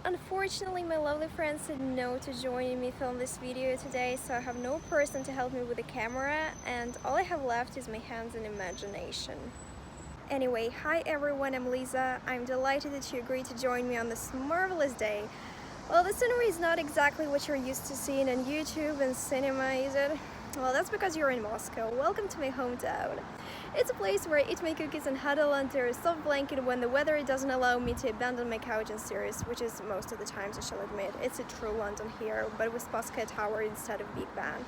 unfortunately my lovely friend said no to joining me film this video today, so I have no person to help me with the camera and all I have left is my hands and imagination. Anyway, hi everyone, I'm Liza. I'm delighted that you agreed to join me on this marvelous day. Well, the scenery is not exactly what you're used to seeing on YouTube and cinema, is it? Well, that's because you're in Moscow. Welcome to my hometown. It's a place where I eat my cookies and huddle under a soft blanket when the weather doesn't allow me to abandon my couch and series, which is most of the times, I shall admit. It's a true London here, but with Pasca Tower instead of Big Ben.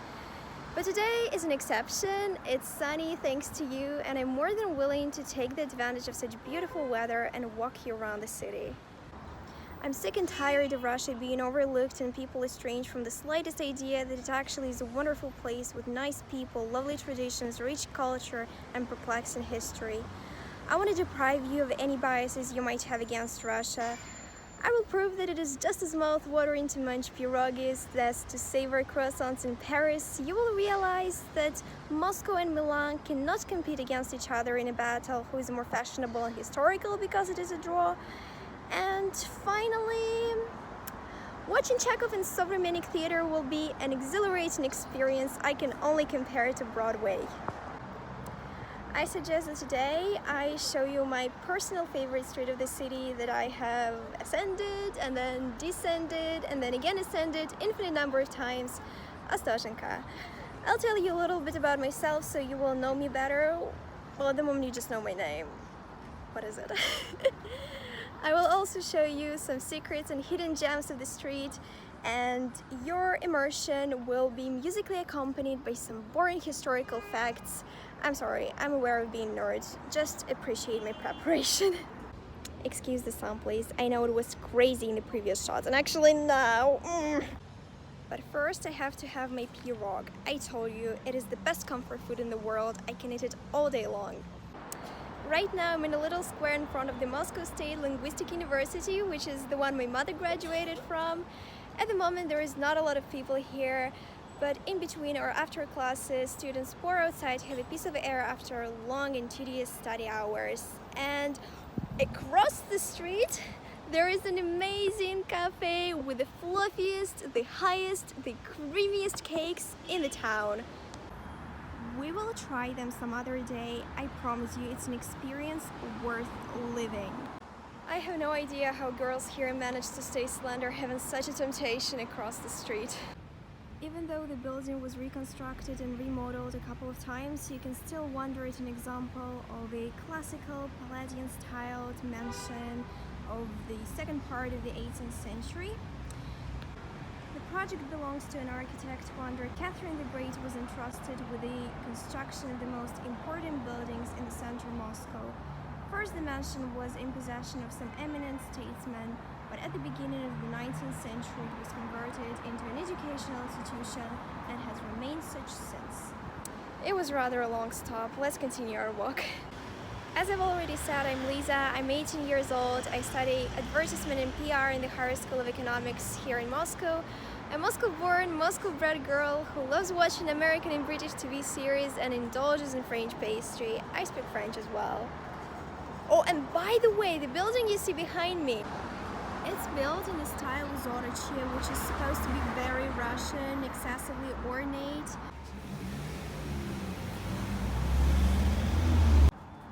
But today is an exception. It's sunny thanks to you, and I'm more than willing to take the advantage of such beautiful weather and walk you around the city. I'm sick and tired of Russia being overlooked and people estranged from the slightest idea that it actually is a wonderful place with nice people, lovely traditions, rich culture, and perplexing history. I want to deprive you of any biases you might have against Russia. I will prove that it is just as mouth-watering to munch pierogies as to savor croissants in Paris. You will realize that Moscow and Milan cannot compete against each other in a battle who is more fashionable and historical because it is a draw. And finally, watching Chekhov in Sovremenic theater will be an exhilarating experience I can only compare to Broadway. I suggest that today I show you my personal favorite street of the city that I have ascended and then descended and then again ascended infinite number of times, Ostoshenka. I'll tell you a little bit about myself so you will know me better. Well, at the moment you just know my name. What is it? I will also show you some secrets and hidden gems of the street, and your immersion will be musically accompanied by some boring historical facts. I'm sorry, I'm aware of being nerd. Just appreciate my preparation. Excuse the sound, please. I know it was crazy in the previous shots, and actually now. But first I have to have my pirog. I told you, it is the best comfort food in the world. I can eat it all day long. Right now I'm in a little square in front of the Moscow State Linguistic University, which is the one my mother graduated from. At the moment there is not a lot of people here, but in between or after classes, students pour outside to have a piece of air after long and tedious study hours. And across the street there is an amazing cafe with the fluffiest, the highest, the creamiest cakes in the town. We will try them some other day. I promise you, it's an experience worth living. I have no idea how girls here manage to stay slender having such a temptation across the street. Even though the building was reconstructed and remodeled a couple of times, you can still wonder at an example of a classical Palladian-styled mansion of the second part of the 18th century. The project belongs to an architect who under Catherine the Great was entrusted with the construction of the most important buildings in the center of Moscow. First, the mansion was in possession of some eminent statesmen, but at the beginning of the 19th century it was converted into an educational institution and has remained such since. It was rather a long stop. Let's continue our walk. As I've already said, I'm Liza. I'm 18 years old. I study advertisement and PR in the Higher School of Economics here in Moscow. A Moscow-born, Moscow-bred girl who loves watching American and British TV series and indulges in French pastry. I speak French as well. Oh, and by the way, the building you see behind me, it's built in the style of Zorochia, which is supposed to be very Russian, excessively ornate.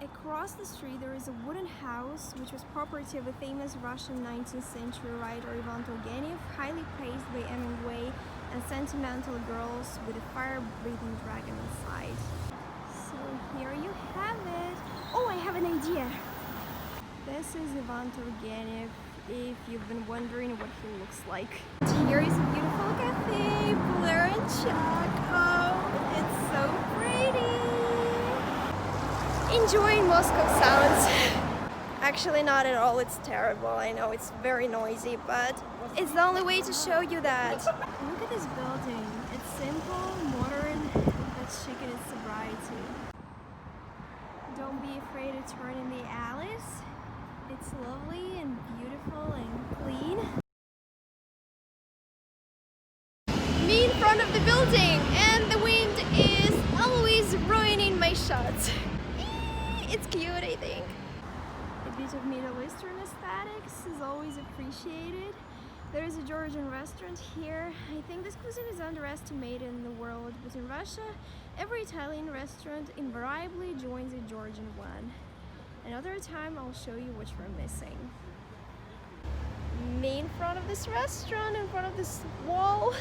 Across the street there is a wooden house which was property of a famous Russian 19th century writer Ivan Turgenev, highly praised by Hemingway and sentimental girls with a fire-breathing dragon inside. So here you have it. Oh, I have an idea. This is Ivan Turgenev, if you've been wondering what he looks like. Here is a beautiful cafe, Blair and Chuck. Oh, it's so pretty. Enjoying Moscow sounds. Actually not at all, it's terrible. I know it's very noisy, but it's the only way to show you that. Look at this building. It's simple, modern, but chic in its sobriety. Don't be afraid to turn in the alleys. It's lovely and beautiful and clean. Me in front of the building, and the wind is always ruining my shots. It's cute, I think. A bit of Middle Eastern aesthetics is always appreciated. There is a Georgian restaurant here. I think this cuisine is underestimated in the world, but in Russia, every Italian restaurant invariably joins a Georgian one. Another time I'll show you which we're missing. Me in front of this restaurant, in front of this wall,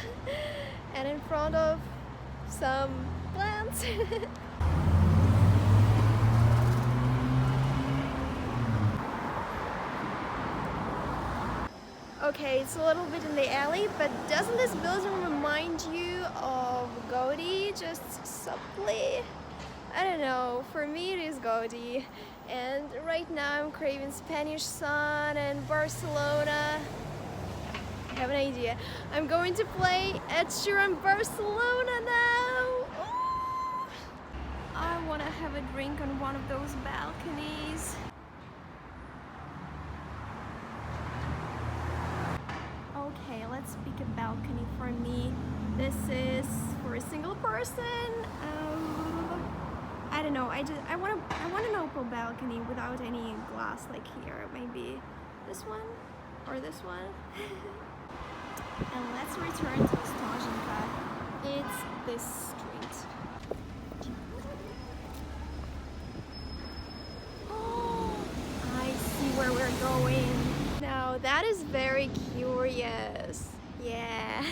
and in front of some plants. Okay, it's a little bit in the alley, but doesn't this building remind you of Gaudi, just subtly? I don't know, for me it is Gaudi. And right now I'm craving Spanish sun and Barcelona. I have an idea. I'm going to play Ed Sheeran Barcelona now! Ooh! I want to have a drink on one of those balconies. Okay, let's pick a balcony for me. This is for a single person. I don't know. I want an open balcony without any glass like here. Maybe this one or this one. And let's return to Ostajenka. It's this street. Oh, I see where we're going. Now that is very curious. Yeah.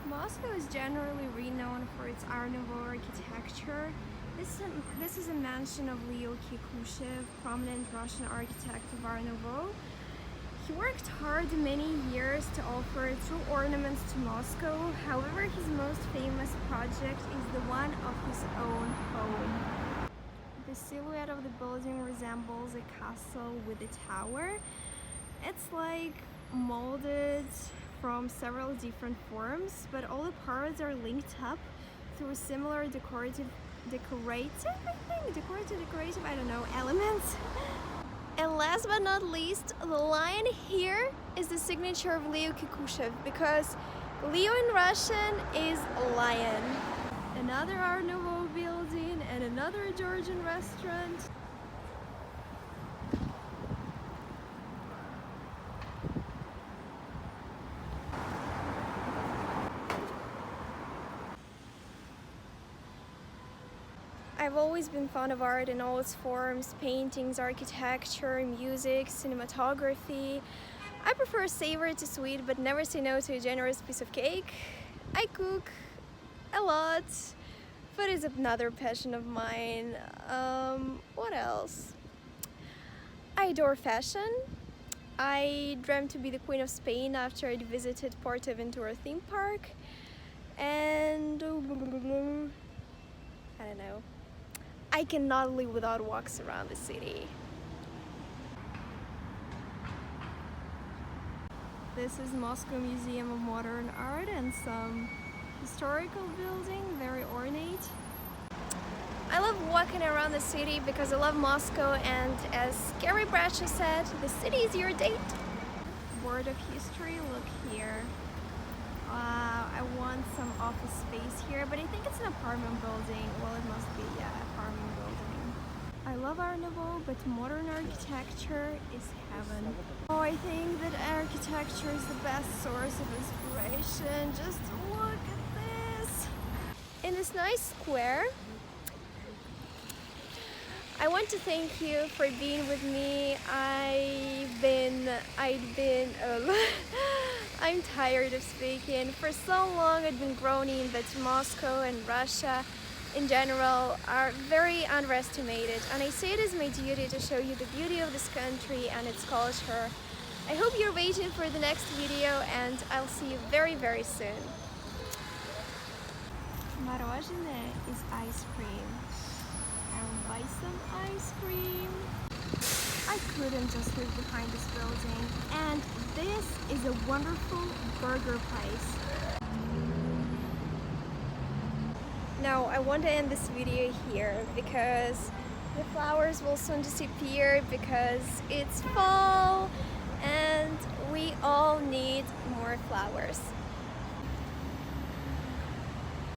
Moscow is generally renowned for its Art Nouveau architecture. This is a mansion of Leo Kikushev, prominent Russian architect of Art Nouveau. He worked hard many years to offer true ornaments to Moscow. However, his most famous project is the one of his own home. The silhouette of the building resembles a castle with a tower. It's like molded from several different forms, but all the parts are linked up through similar decorative, I don't know, elements. And last but not least, the lion here is the signature of Leo Kikushev, because Leo in Russian is lion. Another Art Nouveau building and another Georgian restaurant. I've always been fond of art in all its forms: paintings, architecture, music, cinematography. I prefer savory to sweet, but never say no to a generous piece of cake. I cook a lot. Food is another passion of mine. What else? I adore fashion. I dreamt to be the Queen of Spain after I visited PortAventura theme park. And I don't know. I cannot live without walks around the city. This is Moscow Museum of Modern Art and some historical building, very ornate. I love walking around the city because I love Moscow, and as Gary Bradshaw said, the city is your date. Board of History, look here. I want some office space here, but I think it's an apartment building. Well, it must be, yeah, apartment building. I love Art Nouveau, but modern architecture is heaven. Oh, I think that architecture is the best source of inspiration. Just look at this. In this nice square, I want to thank you for being with me. I'm tired of speaking. For so long I've been groaning that Moscow and Russia in general are very underestimated, and I say it is my duty to show you the beauty of this country and its culture. I hope you're waiting for the next video, and I'll see you very, very soon. Мороженое is ice cream. I'll buy some ice cream. I couldn't just live behind this building, and this is a wonderful burger place. Now I want to end this video here because the flowers will soon disappear because it's fall and we all need more flowers.